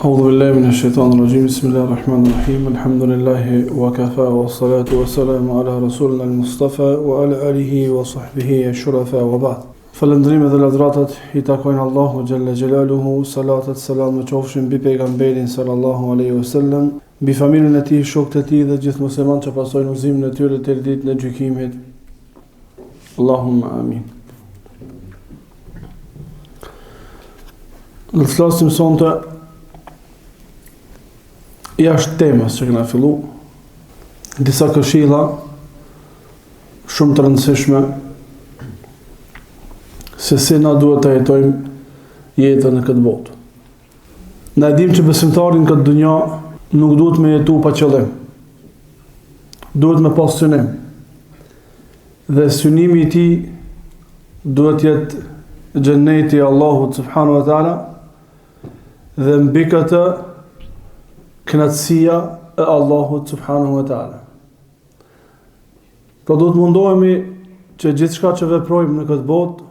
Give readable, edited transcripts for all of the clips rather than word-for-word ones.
أعوذ بالله من الشيطان الرجيم بسم الله الرحمن الرحيم الحمد لله وكفى والصلاة والسلام على رسولنا المصطفى وعلى آله وصحبه الشرفاء وبعد فالندريم dhe lavdratat I takojnë Allahu Gjelle Gjelaluhu, salatat, salam dhe qofshin bi pejgamberin sallallahu aleyhi wasallam, bi familjen e tij, shokët e tij dhe gjithë musliman që pasojnë udhëzimin e tyre deri ditën e gjykimit. Allahumma amin. Në flasim sonte jashtë temës që kena fillu, disa këshilla shumë të rëndësishme se si na duhet të jetojmë jetën në këtë botë. Na dim që besimtari në këtë dunja nuk duhet me jetu pa qëllim. Duhet me pas synim. Dhe synimi I tij duhet jetë xheneti I Allahut subhanahu wa taala dhe mbi këtë kënaqësia e Allahut subhanahu wa taala. Po duhet mundohemi që gjithçka që veprojmë në këtë botë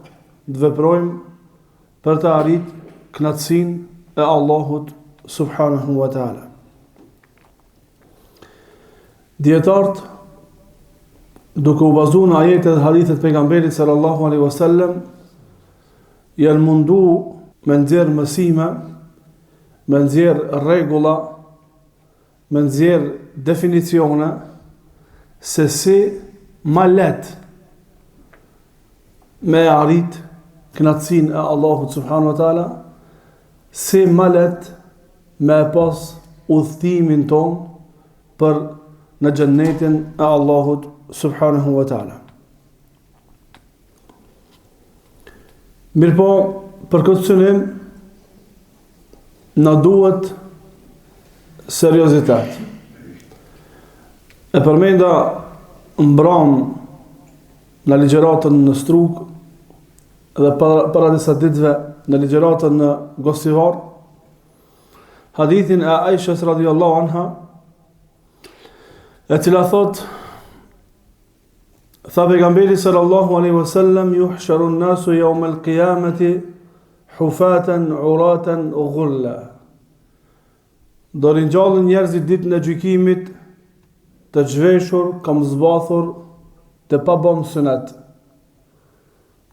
të veprojmë për të arritur kënaqësinë e Allahut subhanahu wa taala. Dietarët duke u bazuar në ajetet dhe hadithet pejgamberit sallallahu alaihi wasallam janë mundu me nxjerr mësime, me nxjerr rregulla, me nxjerr definicione se si ma let me arrit kënaqësinë e Allahut subhanahu wa taala, si ma let me pas udhëtimin ton për në xhennetin e Allahut subhanahu wa taala. Mirpo, për këtë synim na duhet seriozitet. E përmenda mbram në ligjëratën në Strug dhe para disa ditëve në ligjëratën në Gostivar, hadithin e Aishës radhiyallahu anha, e cila thot, tha pejgamberi sallallahu alaihi wasallam, yuhsharu an-nasu yawm al-qiyamati hufatan uratan ghulla. Do ringjallën njerëzit ditën e gjykimit të zhveshur, kamzbathur, të pa bën sunet.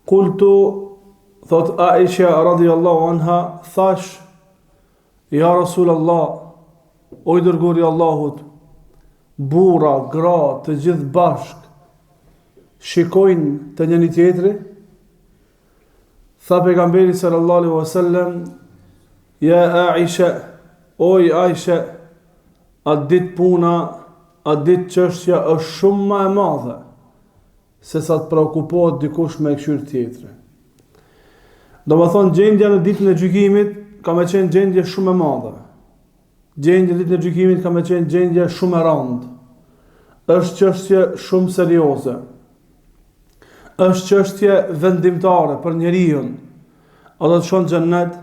Qultu, thot Aisha radhiyallahu anha, thash, ja Rasulallah, o I dërguari I Allahut, burra, gra, të gjithë bashk shikojnë të njëri tjetri? Tha pejgamberi sallallahu alaihi wasallam, ja Aisha, oj Aisha, atë ditë puna, atë ditë çështja është shumë më e madhe se sa të preokupohet dikush me këshyr tjetri. Do më thonë, gjendja në ditën e gjykimit ka me qenë gjendje shumë e madhe. Gjendja në ditën e gjykimit ka me qenë gjendje shumë e rëndë. Është çështje shumë serioze. Është çështje vendimtare për njeriu. A do të shkon në xhennet,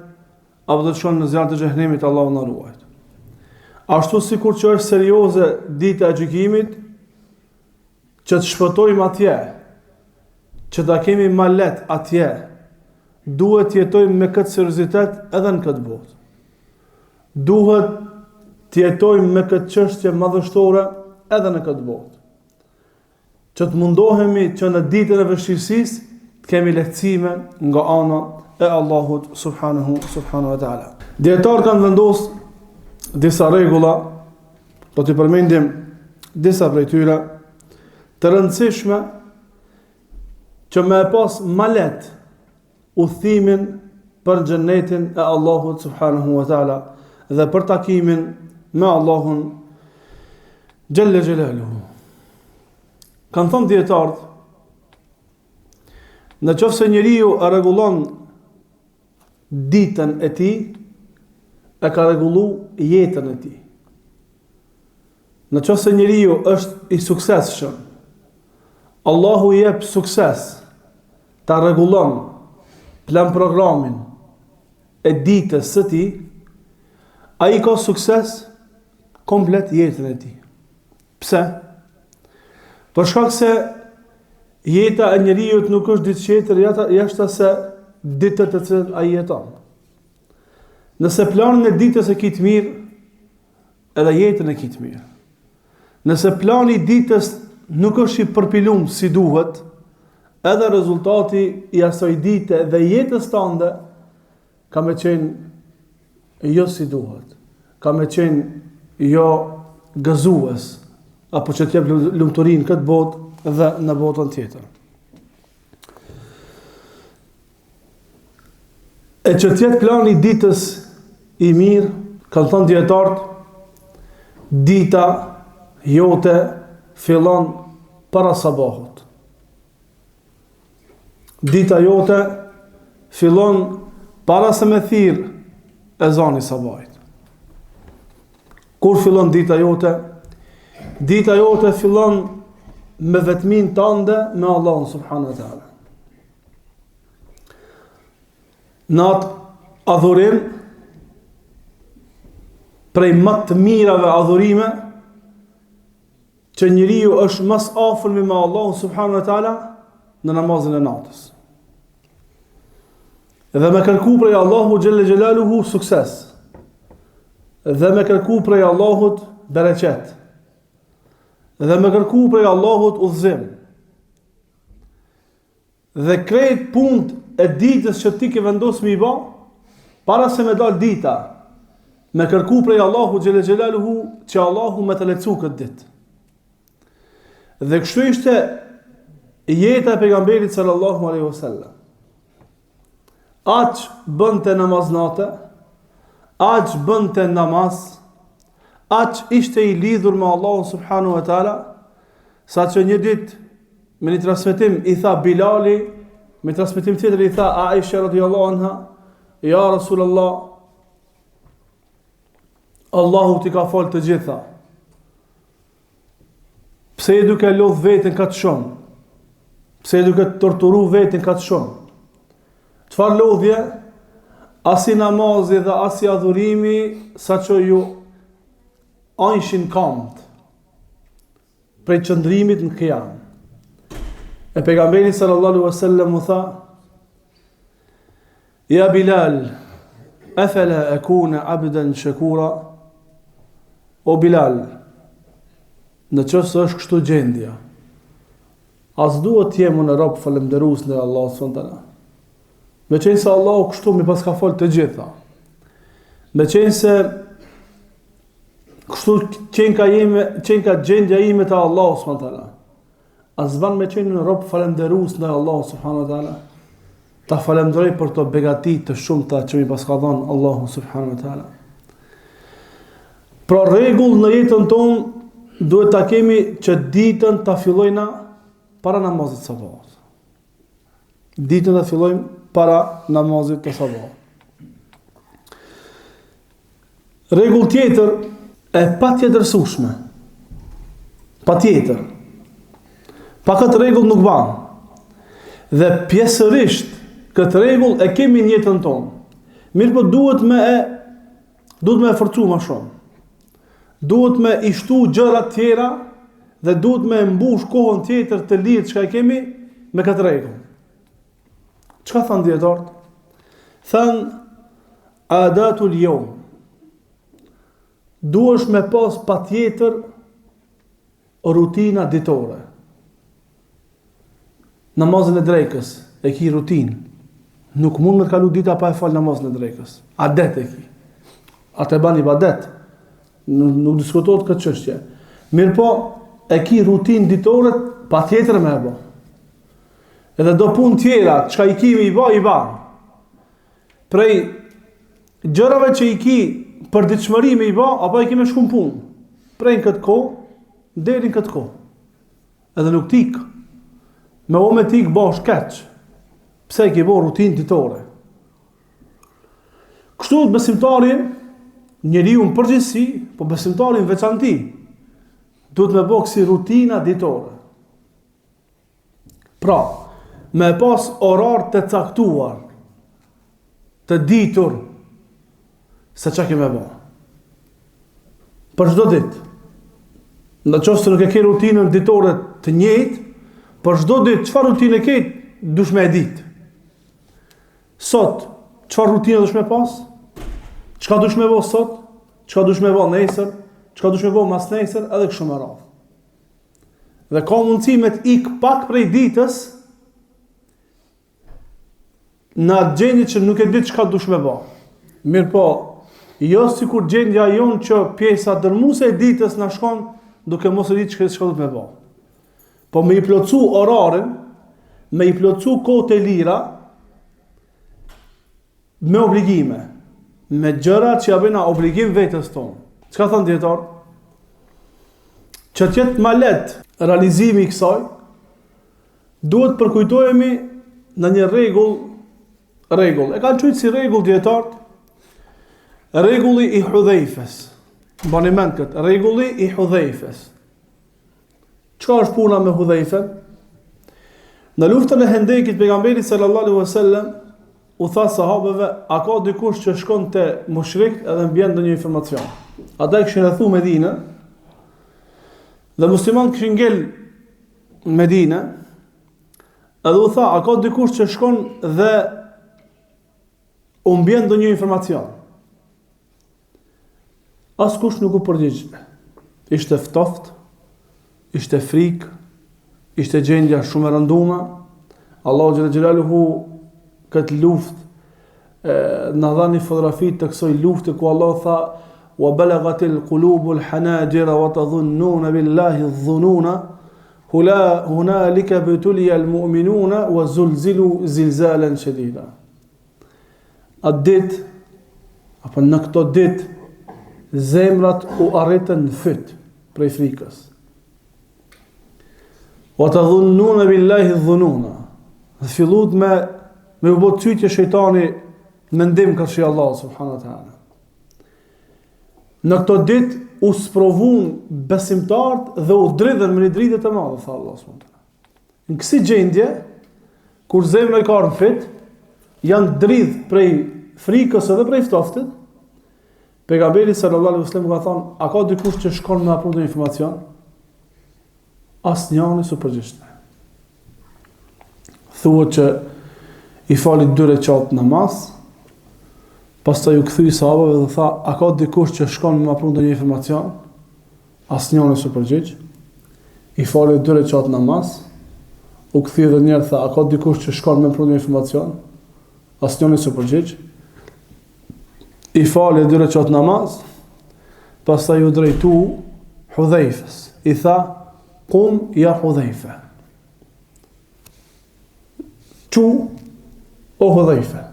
apo do të shkon në zjarrin e xhenemit, Allahu na ruaj. Ashtu sikur që është serioze dita e gjykimit, që të shpëtojmë atje, që ta kemi ma let atje, duhet jetojmë me këtë seriozitet edhe në këtë botë. Duhet të jetojmë me këtë çështje madhështore edhe në këtë botë. Që të mundohemi që në ditën e vështirësisë të kemi lehtësime nga ana e Allahut subhanahu wa taala. Dietarët kanë vendosur disa rregulla, do t'i përmendim disa prej tyre, të rëndësishme që me pas ma let udhëtimin për xhennetin e Allahut subhanahu wa taala dhe për takimin me Allahun Gjelle Gjelaluhu. Kanë thënë dietarët, në qoftë se njeriu e rregullon ditën e tij, e ka rregullu jetën e tij. Në qoftë se njeriu është I suksesshëm, Allahu I jep sukses ta rregullon plan programin e ditës së tij, ai ka sukses komplet jetën e tij. Pse? Për shkak se jeta e njeriu nuk është diçka tjetër jashtë se ditët të cilat ai jeton. Nëse planin e ditës e ki të mirë, edhe jetën e ki të mirë. Nëse plani i ditës nuk është i përpilum si duhet, edhe rezultati i asaj dite dhe jetës tënde ka me qenë jo si duhet. Ka me qenë jo gëzues, apo që t'jep lumturinë këtë botë dhe në botën tjetër. E që tjetë plani ditës i mirë, kanë thënë dietarët, dita jote fillon para sabahut. Dita jote fillon para se me thirr ezani sabahit. Kur fillon dita jote? Dita jote fillon me vetmin tënde me Allahun subhanahu wa taala. Në atë adhurim, prej më të mirave adhurime, që njeriu është mas afërmi me Allahun subhanahu wa taala në namazin e natës. Dhe me kërku prej Allahu xhelle xhelaluhu sukses. Dhe me kërku prej Allahut bereqet. Dhe me kërku prej Allahut udhëzim. Dhe krejt punët e ditës që ti ke vendosur me i bë, para se me dal dita, me kërku prej Allahu xhelle xhelaluhu që Allahu me të lecu këtë ditë. Dhe kështu ishte jeta e pejgamberit sallallahu alaihi wasallam. Aq bënte namaz natë, aq bënte namaz, aq ishte i lidhur me Allahun subhanahu wa taala, sa që një ditë me një transmetim i tha Bilali, me transmetim tjetër i tha Aisha radhiyallahu anha, ja Rasulullah, Allahu t'i ka falë të gjitha. Pse e duke lodh veten ka të shumë? Pse e duke torturu veten ka të shumë? Çfarë lodhje? Asi namazi dhe asi adhurimi, sa që ju anjshin kamët prej qëndrimit në qiyam. E pejgamberi sallallahu alaihi wasallam u tha: Ja Bilal, afala akuna abdan shakura? O Bilal, në qësë është kështu gjendja, as duhet t'jemu në rob falënderues në Allah s.w.t. Me qenë se Allah kështu mi pas ka folë të gjitha. Me qenë se kështu qenë ka gjendja ime të Allah s.w.t. As van me qenë në rob falënderues në Allah s.w.t. Ta falënderoj për të begatit të shumta që mi pas ka dhënë Allahu s.w.t. Pra rregull në jetën tonë duhet ta kemi që ditën ta fillojna para namazit sabahut. Ditën ta fillojmë para namazit të sabahut. Rregull tjetër e patjetërsueshme. Patjetër. Pa këtë rregull nuk ban. Dhe pjesërisht këtë rregull e kemi në jetën tonë. Mirë po duhet me forcu më shumë. Duhet me ishtu gjërat tjera dhe duhet me mbush kohën tjetër të lirë që ka kemi me këtë rregull. Çka thanë dietarët? Thanë adatul yawm. Duhesh me pas patjetër rutina ditore. Namazin e drekës e ki rutinë. Nuk mund me të kalu dita pa e fal namazin e drekës. Adet e ki. Atë e ban ibadet. Nuk diskutohet këtë çështje. Mirë po, e ki rutinë ditore pa tjetër me e bo. Edhe do punë tjera, çka i kimi i ba. Prej gjërave që i ki për ditëshmëri me i ba, apo i ki me shkum punë. Prej në këtë kohë, deri në këtë kohë. Edhe nuk tik. Me o me tik ba shkeq. Pse i ki bo rutinë ditore. Kështu të besimtarin, njeriu në përgjithësi, po besimtarin veçanti, duhet me bëjë si rutina ditore. Pra, me pas orar të caktuar, të ditur, se çka kemë bë. Për çdo ditë. Në qoftë se nuk e ke rutinën ditore të njëjtë, për çdo ditë çfarë rutinë ke, dush me e ditë. Sot, çfarë rutinë dush me pas? Çka dush me vë sot, çka dush me vë nesër, çka dush me vë mas nesër, edhe kështu me radhë. Dhe ka mundësi me të ik pak prej ditës në atë gjendje që nuk e di çka dush me bë. Mirë po, jo sikur gjendja jonë që pjesa dërmuese e ditës na shkon duke mos e ditë çka do të bë. Po me i plotsu orarin, me i plotsu kohët e lira, me obligime, me gjëra që ja bëjna obligim vetës tonë. Çka thon dietar? Që të jetë ma lehtë realizimi i kësaj, duhet përkujtohemi në një rregull. E kanë thënë si rregull dietar, rregulli i Hudhaifës. Bani mend këtë, rregulli i Hudhaifës. Çka është puna me Hudhaifën? Në luftën e Hendekit pejgamberi sallallahu alaihi wasallam u tha sahabeve, a ka dikush që shkon te mushrikët edhe mbien ndonjë informacion. Ata kishin rrethu Medinën dhe muslimanët kishin ngel në Medinë. Edhe u tha, a ka dikush që shkon dhe u mbien ndonjë informacion. Askush nuk u përgjigj. Ishte ftoft, ishte frikë, ishte gjendja shumë e rënduar. Allahu xhalla xhelaluhu këtë luftë na dha një fotografi të kësaj lufte ku Allah tha wa balagatil qulubul hanajira wa tadhunnuna billahi adh-dhununa hunalika butuliya al-mu'minuna wa zulzilu zilzalan shadida. Atë ditë apo në këto ditë zemrat u arritën në fyt prej frikës. Wa tadhunnuna billahi adh-dhununa. Fillut me u bë çytje shejtani mendim kërshi Allah subhanahu wa taala. Në këto ditë u sprovun besimtarët dhe u dridhen me një dridhje të madhe, tha Allah subhanahu wa taala. Në kësi gjendje, kur zemra i ka në fit, janë dridh prej frikës edhe prej ftoftit, pejgamberi sallallahu alaihi wasallam ka thonë, a ka dikush që shkon me apur të informacion? Asnjëri s'u përgjigj. Thuhet që i fali 2 rekat namaz, pastaj u kthyi sahabëve dhe tha, a ka dikush që shkon me apur ndonjë informacion? Asnjëri s'u përgjigj. I fali 2 rekat namaz, u kthyi edhe një herë tha, a ka dikush që shkon me apur ndonjë informacion? Asnjëri s'u përgjigj. I fali 2 rekat namaz, pastaj u drejtu Hudhaifës. I tha, qum ya Hudhaifa. Çu o Hudhaifa.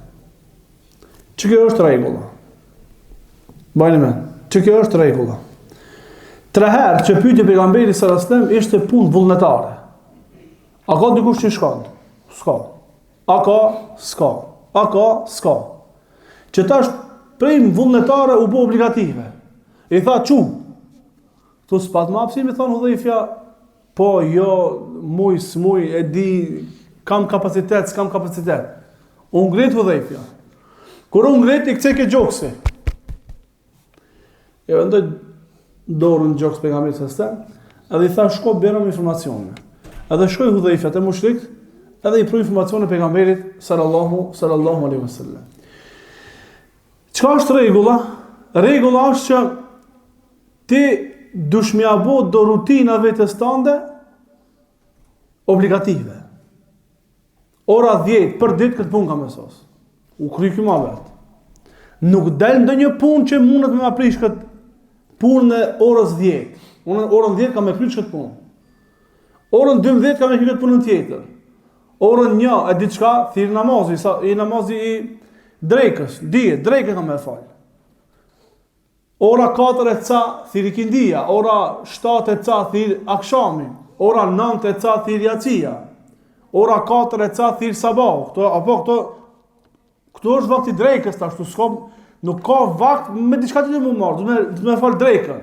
Që kjo është rregulla. Bajnë me, që kjo është rregulla. 3 herë që pyeti pejgamberi sallallahu alajhi wasallam ishte punë vullnetare. A ka dikush që shkon? S'ka. A ka? S'ka. A ka? S'ka. Që tash prej vullnetare u bë obligative. I tha çu. Tu s'pat më hapësi, më thon Hudhaifja, po jo, muj, e di, kam kapacitet, s'kam kapacitet. Unë ngrit Hudhaifja. Kur unë ngrit, i kceke gjokse. E vendoj dorën gjoks pejgamberit sallallahu, edhe i tha shko bërëm informacione. Edhe shkoi Hudhaifja te mushrikët, edhe i pru informacione pejgamberit sallallahu alaihi wasallam. Çka është rregulla? Rregulla është që ti dush mja bo do rutina vetes tënde obligative. Ora 10 për ditë këtë punë kam mësos. U kry ky mohabet. Nuk del ndonjë punë që mundet me ma prish këtë punë në orës 10. Unë orën 10 kam me prish këtë punë. Orën 12 kam me prish këtë punën tjetër. Orën 1 e diçka thirr namazi, i namazi i drekës, drekën kam me fal. Ora 4 e ca thirr ikindia, ora 7 e ca thirr akshami, ora 9 e ca thirr yacia. Ora 4 e ca thirr sabah. Këto është vakti drekës tash, nuk ka vakt me diçka tjetër më marr, do të më fal drekën.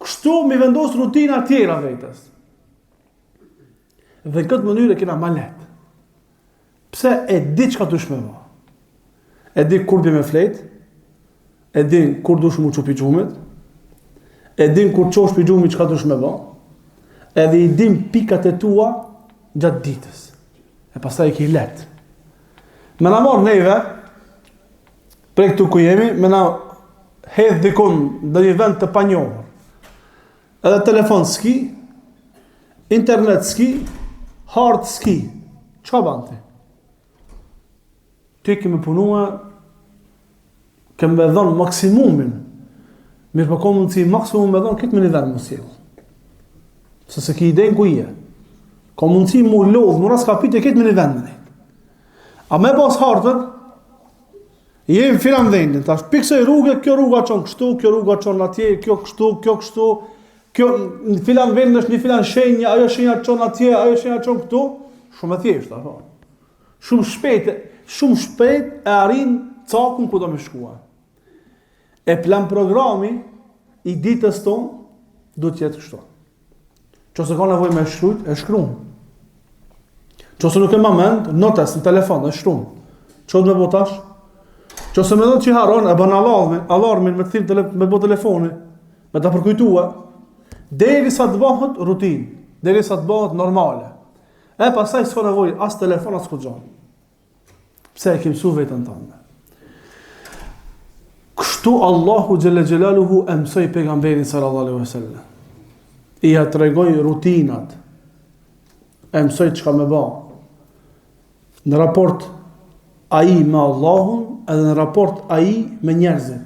Kështu mi vendos rutina tjera vetes. Dhe në këtë mënyrë kena ma lehtë. Pse e di çka dush me bë. E di kur bie me flet, e di kur dush mu çupi xhumit, e di kur çosh pi xhumit çka dush me bë. Edhe i dim pikat e tua gjatë ditës. E pastaj e ke lehtë. Me na marr neve prej këtu ku jemi, me na hedh dikun në një vend të panjohur. Edhe telefon s'ki, internet s'ki, hard s'ki. Çka ban ti? Ti kemi punua, kemi me dhonë maksimumin. Mirë po ka mundësi maksimum me dhonë, këtë me një vend më sjellë. Se ki idejnë ku je. Ka mundësi mu lodhë, mu ras kapite këtë me një vend me. A me pas hartën, jemi filan vendin, tash piksoj rrugë, kjo rruga çon kështu, kjo rruga çon atje, kjo kështu, kjo në filan vendin është një filan shenjë, ajo shenja çon atje, ajo shenja çon këtu, shumë e thjeshtë apo. Shumë shpejt e arrin cakun ku do me shkua. E plan programi i ditës tonë do të jetë kështu. Qose ka nevojë me shkruajt, e shkruan. Qose nuk e moment, notas në telefon, e shkruan. Ço me botash? Qose më thonë që haron, e bën alarmin me thirr me bot telefoni, me ta përkujtua, derisa të bëhet rutinë, derisa të bëhet normale. E pastaj s'ka nevojë as telefon as kurrë. Pse e ke mësuar vetën tënde? Kështu Allahu xhalla xhelaluhu e mësoi pejgamberin sallallahu alaihi wasallam. I ja tregoi rutinat. E mësoi çka më bë. Në raport ai me Allahun, edhe në raport ai me njerëzit.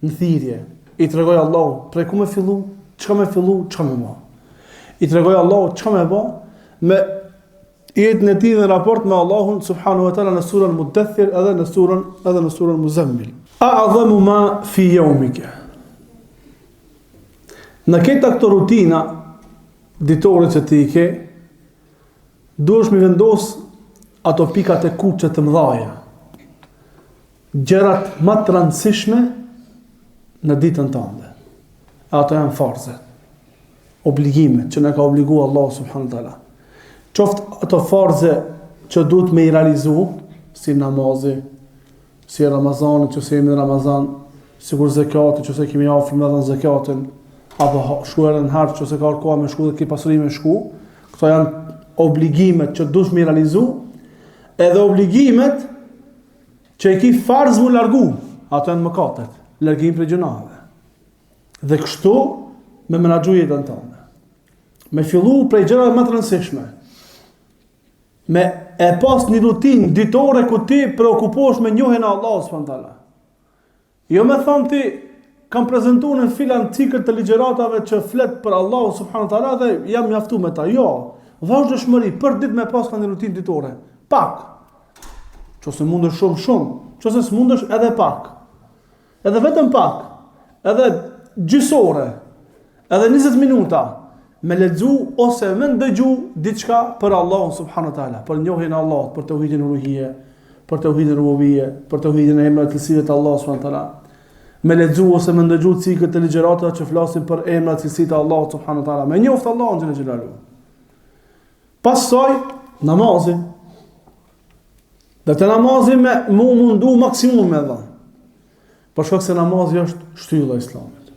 Në thirrje. I tregoi Allahu prej ku më fillu, çka më fillu, çka më bë. I tregoi Allahu çka më bë me jetën e tij në raport me Allahun subhanahu wa taala në surën Mudaththir edhe në surën Muzammil. A'zamu ma fi yawmika. Në këta këto rutina ditore që ti ke, duhesh me vendos ato pikat e kuqe të mëdhaja. Gjërat më të rëndësishme në ditën tënde. Ato janë farzet, obligimet që na ka obliguar Allahu subhanahu wa taala. Qoftë ato farze që duhet me i realizu, si namazi, si Ramazani, që se jemi në Ramazan, sikur zekati, që se kemi afër me dhënë zekatin, apo shkuarën në harç, që se ka koha me shku dhe ki pasuri me shku, këto janë obligimet që duhet me i realizu, edhe obligimet që i ki farz mu largu, ato janë mëkatet, largim për gjunave. Dhe kështu me menaxhu jetën tonë. Me fillu prej gjërave më të rëndësishme. Me e pas një rutinë ditore ku ti preokupohesh me njohjen e Allahut subhanahu wa taala. Jo me thonë ti kam prezantuar në filan cikël të ligjëratave që flet për Allahun subhanahu wa taala dhe jam mjaftuar me ta. Jo, vazhdimëri për ditë me pas një rutinë ditore. Pak. Qose mundesh shumë, qose s'mundesh edhe pak. Edhe vetëm pak. Edhe gjysore. Edhe 20 minuta. Me lexu ose me ndëgju diçka për Allahun subhanahu wa taala, për njohjen e Allahut, për tauhidin uluhiyye, për tauhidin rububiyye, për tauhidin e emrat e cilësive të Allahut subhanahu wa taala. Me lexu ose me ndëgju cikët të ligjëratave që flasin për emrat e cilësive të Allahut subhanahu wa taala. Me njoft Allahun xhela xhelalu. Pastaj namazi. Dhe të namazi me mundu maksimum me dhënë. Për shkak se namazi është shtylla e Islamit.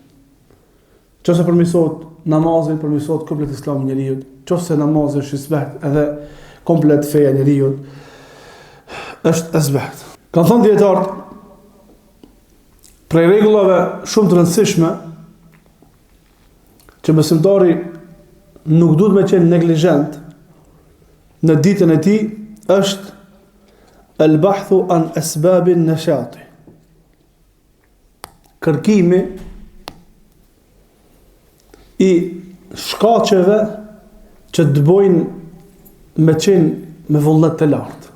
Qëse përmisohet namazi, përmisohet komplet Islami njeriu, qëse namazi është isbet edhe komplet feja njeriu është isbet. Kanë thënë dietarët, prej rregullave shumë të rëndësishme që besimtari nuk duhet me qenë neglizhent në ditën e tij është el-bahthu an asbabin nashati. Kërkimi i shkaqeve që të bojnë me qenë me vullnet të lartë.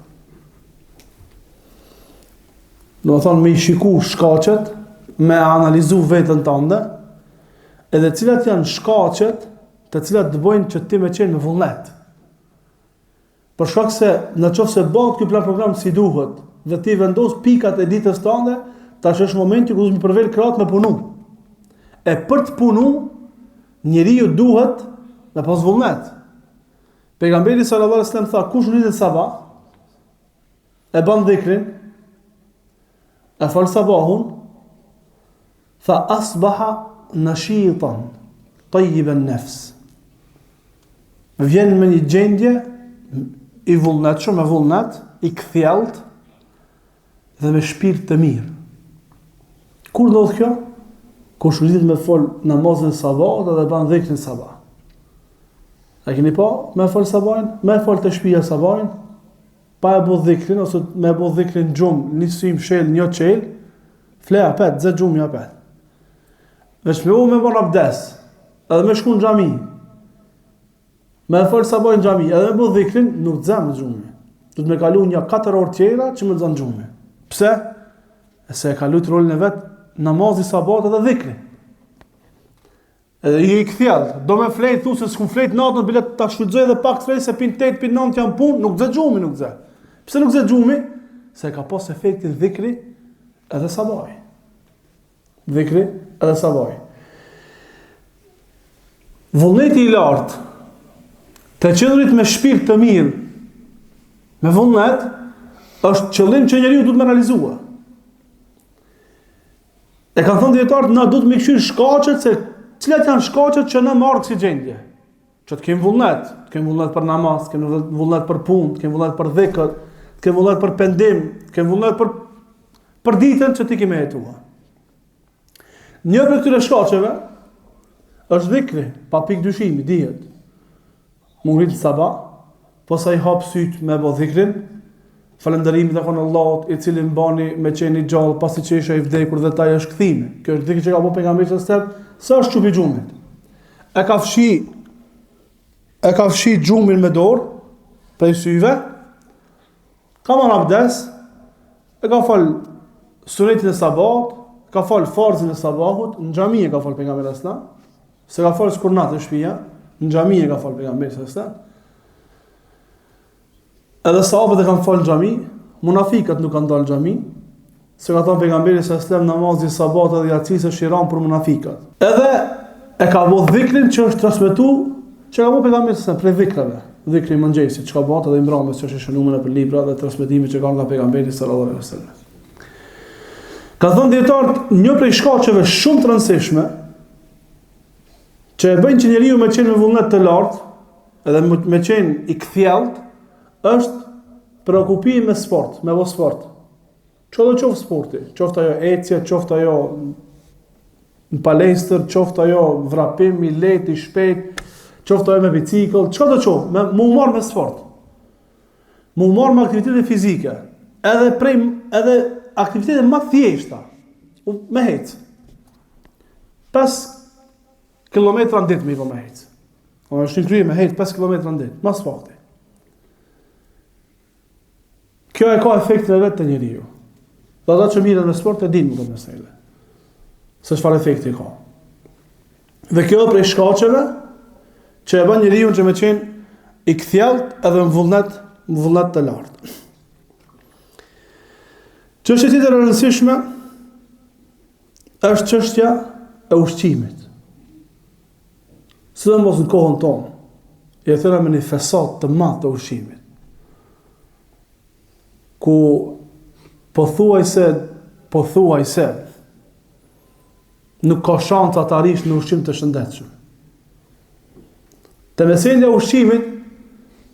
Do të thonë me i shiku shkaqet, me analizu vetën tënde, edhe cilat janë shkaqet të cilat të bojnë që ti me qenë me vullnet. Për shkak se në qoftë se bëhet ky plan program si duhet dhe ti vendos pikat e ditës tënde, tash është momenti ku do të përvel krahët me punu. E për të punu njeriu duhet me pas vullnet. Pejgamberi sallallahu alajhi wasallam tha kush ngritet sabah e bën dhikrin, e fal sabahun, tha asbaha nashitan tayyib an-nafs. Vjen me një gjendje i vullnetshëm, me vullnet, i kthjellët dhe me shpirt të mirë. Kur ndodh kjo? Kur shullit me fol namazin sabah dhe ban dhikrin sabah. A keni pa? Me fol sabahin, me fol të shtëpia sabahin, pa e bo dhikrin, ose me bo dhikrin gjumë, një sim shel, një qel, fleja pet, zë gjumë ja pet. Veç me bon abdes, edhe me shku në xhami, me fol sabahin në xhami, edhe me bo dhikrin, nuk zëmë gjumë. Du të me kalu një 4 orë tjera që me zënë gjumë. Pse? Se e kalu të rolin e vetë, namazi sabat edhe dhikri. Edhe i kthjell, do me flejt, thu se s'kum flejt natën, bilet ta shfrytëzoj edhe pak të flejt, se pin 8, pin 9 janë punë, nuk zë gjumi, nuk zë. Pse nuk zë gjumi? Se ka pas efektin dhikri edhe sabaj. Dhikri edhe sabaj. Vullneti i lartë, të qëndrit me shpirt të mirë, me vullnet, është qëllim që njeriu duhet me realizua. E kanë thënë dietarët, na duhet me këshir shkaqet, se cilat janë shkaqet që na marr kësi gjendje. Që të kemi vullnet për namaz, të kemi vullnet për punë, të kemi vullnet për dhikr, të kemi vullnet për pendim, të kemi vullnet për ditën që ti kemi jetuar. Një për këtyre shkaqeve është dhikri, pa pikë dyshimi, dihet. Murit sabah, posa i hap syt me bë dhikrin, falënderimi dhe konë Allahut, i cili mbani me qeni gjallë pasi që isha i vdekur dhe taj është kthime. Kjo është dhikri që ka po pejgamberi sallallahu alajhi wasallam, sa është çupi xhumit. E ka fshi xhumin me dorë prej syve, ka marrë abdes, e ka fal sunetin e sabat, ka fal farzin e sabahut, në xhami e ka fal pejgamberi sallallahu alajhi wasallam, se ka fal skurnat në shtëpia, në xhami e ka fal pejgamberi sallallahu alajhi wasallam. Edhe sahabët e kanë falë në xhami, munafikat nuk kanë dalë në xhami, se ka thënë pejgamberi sallallahu alajhi wasallam namazi sabat dhe yacis është shiram për munafikat. Edhe e ka bë dhikrin që është transmetuar, që ka bë pejgamberi sallallahu alajhi wasallam për dhikrave, dhikri i mëngjesit, çka bëhet edhe i mbrëmjes që është shënuar në libra dhe transmetime që kanë nga pejgamberi sallallahu alajhi wasallam. Ka thënë dietarët, një prej shkaqeve shumë të rëndësishme që e bëjnë që njeriu me qenë me vullnet të lartë, edhe me qenë i kthjellët, është preokupimi me sport, me vë sport. Çdo qoftë sporti, qoftë ajo ecje, qoftë ajo në palestër, qoftë ajo vrapim i lehtë i shpejt, qoftë ajo me bicikëll, çdo qoftë, më u marr me sport. Më u marr me aktivitete fizike, edhe aktivitete më të thjeshta, me hec. 5 kilometra në ditë më i me hec. O është kryer me hec 5 kilometra në ditë, mas fakti. Kjo e ka efektin e vetë të njeriu. Dhe ata që mirën me sport e dinë më këtë mesele. Se çfarë efekti ka. Dhe kjo prej shkaqeve që e bën njeriu që me qenë i kthjellët edhe në vullnet të lartë. Çështja tjetër e rëndësishme është çështja e ushqimit. Sidomos në kohën tonë, e thëra me një fesat të madh të ushqimit. Ku pothuaj se nuk ka shansa të arish në ushqim të shëndetshëm. Te meselja e ushqimit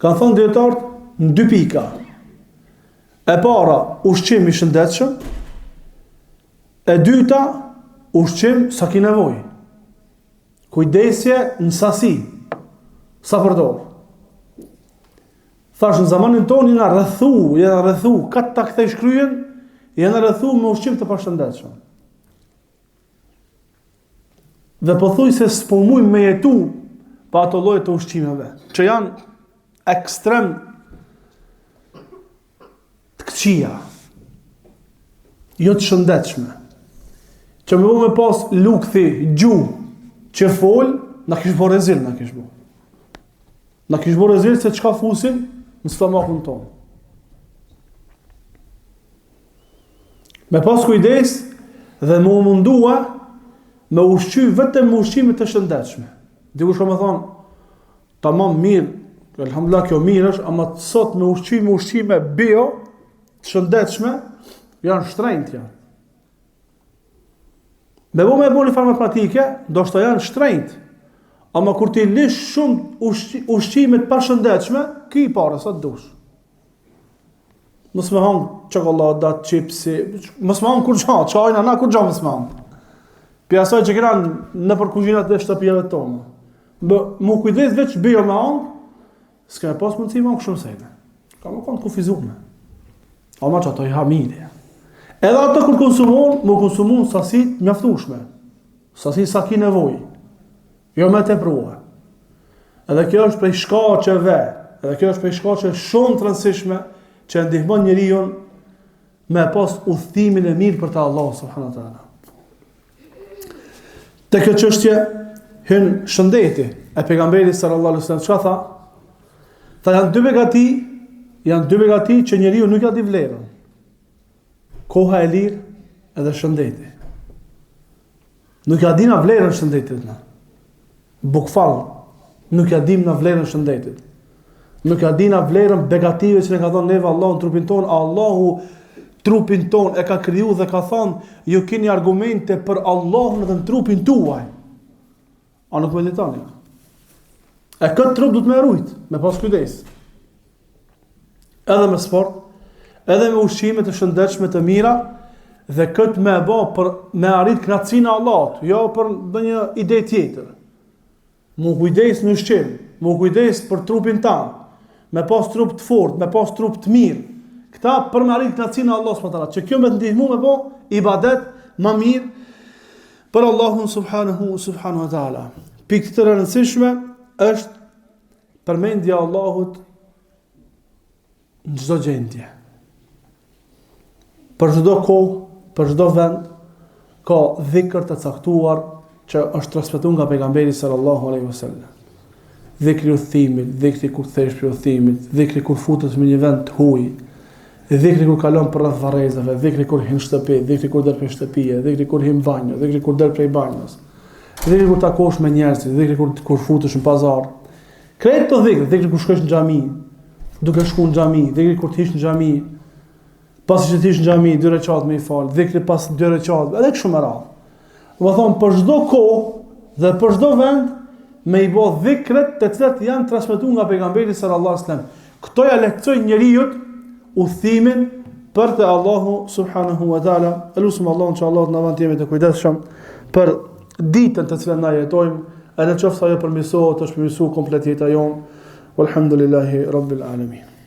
kanë thënë dietarët në 2 pika. E para, ushqim i shëndetshëm, e dyta, ushqim sa ki nevojë. Kujdesje në sasi, sa përdor. Thash në zamanin tonë janë rrethu, katë ta kthej shkryen, janë rrethu me ushqim të pashëndetshëm. Dhe pothuaj se s'po mujmë me jetu pa ato lloje të ushqimeve, që janë ekstrem të këqija, jo të shëndetshme. Që me pas lukthi, gjuhë, që fol, na kish bërë rezil, na kish bërë rezil se çka fusin në stomakun tonë. Me pas kujdes dhe më mundua me ushqy vetëm me ushqime të shëndetshme. Dikush ka më thonë, tamam mirë, elhamdullah kjo mirë është, ama sot me ushqime bio të shëndetshme janë shtrenjtë janë. Me bo një farë matematike, do shta janë shtrenjtë, ama kur ti lish shumë ushqimet pa shëndetshme, ki i pare sa të dush. mos më hang çokolladat, chipsi, mos më hang kur çaj, çajna na kur xha mos më hang. Pi asaj që kanë në për kuzhinat e shtëpive tona. Mu kujdes veç bëjo me hang, s'ka pas mundësi më shumë sejtë. Ka më kanë kufizuar. Ama që ato i hamide. Edhe ato kur konsumon, më konsumon sasi mjaftueshme. Sasi sa ki nevojë. Jo me tepruar. Edhe kjo është prej shkaqeve, edhe kjo është prej shkaqeve shumë të rëndësishme që ndihmon njeriu me pas udhëtimin e mirë për të Allahu subhanahu wa taala. Te kjo çështje hyn shëndeti e pejgamberit sallallahu alaihi wasallam çka tha? Tha janë dy begati që njeriu nuk ja di vlerën. Koha e lirë edhe shëndeti. Nuk ja di na vlerën shëndetit na. Bukfall, nuk ja dim na vlerën shëndetit. Nuk ja di na vlerën begative që ne ka dhënë neve Allahu në trupin ton. Allahu trupin ton e ka kriju dhe ka thonë ju keni argumente për Allahun edhe në trupin tuaj. A nuk meditoni? E këtë trup du të me rujt, me pas kujdes. Edhe me sport, edhe me ushqime të shëndetshme të mira, dhe këtë me bë për me arrit kënaqësinë e Allahut, jo për ndonjë ide tjetër. Mu kujdes në ushqim, mu kujdes për trupin tanë, me pas trup të fortë, me pas trup të mirë. Këta për me arrit kënaqësinë e Allahut subhanahu wa taala, që kjo me të ndihmu me bë ibadet më mirë për Allahun subhanahu wa taala. Pikë të rëndësishme është përmendja e Allahut në çdo gjendje. Për çdo kohë, për çdo vend ka dhikr të caktuar që është transmetuar nga pejgamberi sallallahu alaihi wasallam. Dhikri udhimit, dhikri kur thesh për udhimit, dhikri kur futesh në një vend të huaj, dhikri kur kalon për rreth varrezave, dhikri kur hyn në shtëpi, dhikri kur del prej shtëpie, dhikri kur hyn në banjë, dhikri kur del prej banjës, dhikri kur takosh me njerëz, dhikri kur futesh në pazar. Krejt të dhikri kur shkosh në xhami, duke shkuar në xhami, dhikri kur të hish në xhami, pasi që të hish në xhami 2 recat me i fal, dhikri pas 2 recat, edhe kështu me radhë. Do të thonë për çdo kohë dhe për çdo vend me i bë dhikret të cilat janë transmetuar nga pejgamberi sallallahu alajhi wasallam. Kto ja lehtësojnë njeriu udhimin për te Allahu subhanahu wa taala. Elusum Allahun që Allah na vënë të kujdesshëm për ditën të cilën na jetojmë, edhe nëse ajo përmirësohet, është përmirësuar komplet jeta jonë. Walhamdulillahi rabbil alamin.